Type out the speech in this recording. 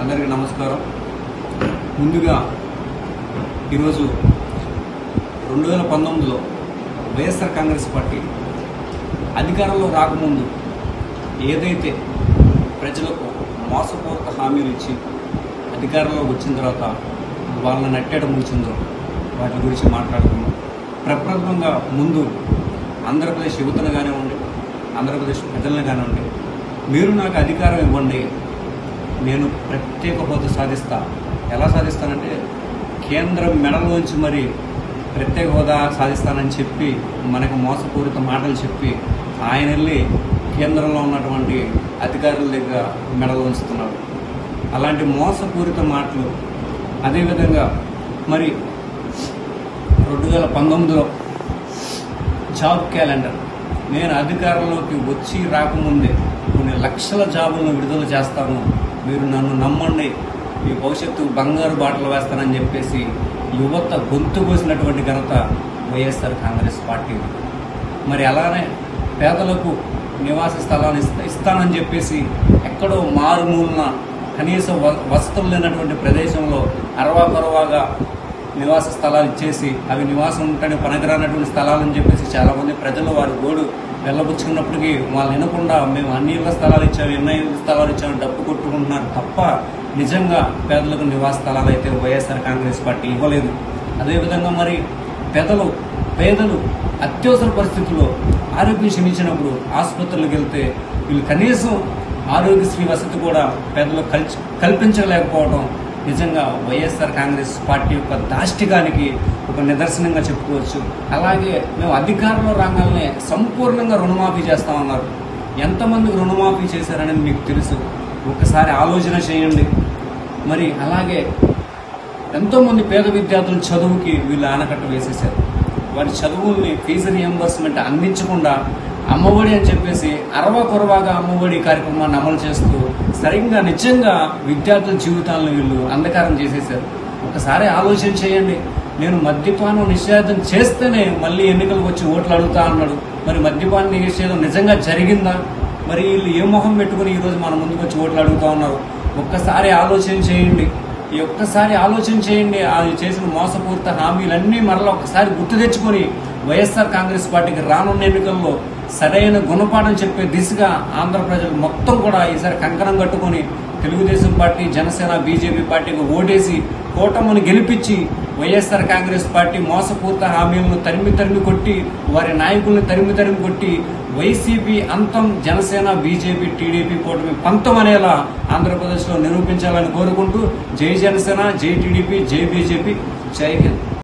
అందరికీ నమస్కారం. ముందుగా ఈరోజు 2019లో వైఎస్ఆర్ కాంగ్రెస్ పార్టీ అధికారంలో రాకముందు ఏదైతే ప్రజలకు మోసపూరిత హామీలు ఇచ్చి అధికారంలోకి వచ్చిన తర్వాత వాళ్ళని నట్టేట ముంచిందో వాటి గురించి మాట్లాడుకున్నాం. ప్రప్రథమంగా ముందు ఆంధ్రప్రదేశ్ యువతను కానివ్వండి, ఆంధ్రప్రదేశ్ ప్రజలను కానివ్వండి, మీరు నాకు అధికారం ఇవ్వండి, నేను ప్రత్యేక హోదా సాధిస్తా. ఎలా సాధిస్తానంటే కేంద్రం మెడలోంచి మరి ప్రత్యేక హోదా సాధిస్తానని చెప్పి మనకు మోసపూరిత మాటలు చెప్పి ఆయన వెళ్ళి కేంద్రంలో ఉన్నటువంటి అధికారుల దగ్గర మెడలు ఉంచుతున్నారు. అలాంటి మోసపూరిత మాటలు. అదేవిధంగా మరి 2019లో జాబ్ క్యాలెండర్ నేను అధికారంలోకి వచ్చి రాకముందే కొన్ని లక్షల జాబులను విడుదల చేస్తాను, మీరు నన్ను నమ్మండి, ఈ భవిష్యత్తు బంగారు బాటలు వేస్తానని చెప్పేసి యువత గొంతు కోసినటువంటి ఘనత వైఎస్ఆర్ కాంగ్రెస్ పార్టీ. మరి అలానే పేదలకు నివాస స్థలాలు ఇస్తానని చెప్పేసి ఎక్కడో మారుమూలన కనీస వసతులు లేనటువంటి ప్రదేశంలో అరవాగా నివాస స్థలాలు ఇచ్చేసి అవి నివాసం ఉంటేనే పనికిరానటువంటి స్థలాలని చెప్పేసి చాలామంది ప్రజలు వారి గోడు వెళ్ళబుచ్చుకున్నప్పటికీ వాళ్ళు వినకుండా మేము అన్ని ఇళ్ల స్థలాలు ఇచ్చాము, ఎన్నో ఇళ్ల స్థలాలు ఇచ్చాము డబ్బు కొట్టుకుంటున్నారు తప్ప నిజంగా పేదలకు నివాస స్థలాలు అయితే వైఎస్ఆర్ కాంగ్రెస్ పార్టీ ఇవ్వలేదు. అదేవిధంగా మరి పేదలు అత్యవసర పరిస్థితుల్లో ఆరోగ్యం క్షమించినప్పుడు ఆసుపత్రులకు వెళ్తే వీళ్ళు కనీసం ఆరోగ్యశ్రీ వసతి కూడా పేదలకు కల్పించలేకపోవడం నిజంగా వైఎస్ఆర్ కాంగ్రెస్ పార్టీ యొక్క దాష్టికానికి ఒక నిదర్శనంగా చెప్పుకోవచ్చు. అలాగే మేము అధికారంలో రాగానే సంపూర్ణంగా రుణమాఫీ చేస్తామన్నారు. ఎంతమందికి రుణమాఫీ చేశారనేది మీకు తెలుసు, ఒకసారి ఆలోచన చేయండి. మరి అలాగే ఎంతోమంది పేద విద్యార్థుల చదువుకి వీళ్ళు ఆనకట్ట వేసేశారు. వారి చదువుల్ని ఫీజు రియంబర్స్మెంట్ అందించకుండా అమ్మఒడి అని చెప్పేసి అరవకొరవాగా అమ్మఒడి కార్యక్రమాన్ని అమలు చేస్తూ సరిగ్గా నిజంగా విద్యార్థుల జీవితాలను వీళ్ళు అంధకారం చేసేశారు. ఒకసారి ఆలోచన చేయండి. నేను మద్యపానం నిషేధం చేస్తేనే మళ్ళీ ఎన్నికలకు వచ్చి ఓట్లు అడుగుతా అన్నాడు. మరి మద్యపాన నిషేధం నిజంగా జరిగిందా? మరి వీళ్ళు ఏ మొహం పెట్టుకుని ఈరోజు మన ముందుకు వచ్చి ఓట్లు అడుగుతా ఉన్నారు? ఒక్కసారి ఆలోచన చేయండి. అది చేసిన మోసపూరిత హామీలన్నీ మరలా ఒకసారి గుర్తు తెచ్చుకొని వైఎస్ఆర్ కాంగ్రెస్ పార్టీకి రానున్న ఎన్నికల్లో సరైన గుణపాఠం చెప్పే దిశగా ఆంధ్ర ప్రజలు మొత్తం కూడా ఈసారి కంకణం కట్టుకొని తెలుగుదేశం పార్టీ, జనసేన, బీజేపీ పార్టీకి ఓటేసి కూటమిని గెలిపించి వైఎస్ఆర్ కాంగ్రెస్ పార్టీ మోసపూరిత హామీలను తరిమి కొట్టి వారి నాయకులను తరిమి కొట్టి వైసీపీ అంతం, జనసేన, బీజేపీ, టీడీపీ కూటమి పంతం అనేలా ఆంధ్రప్రదేశ్లో నిరూపించాలని కోరుకుంటూ జై జనసేన, జై టీడీపీ, జై బీజేపీ, జై హింద్.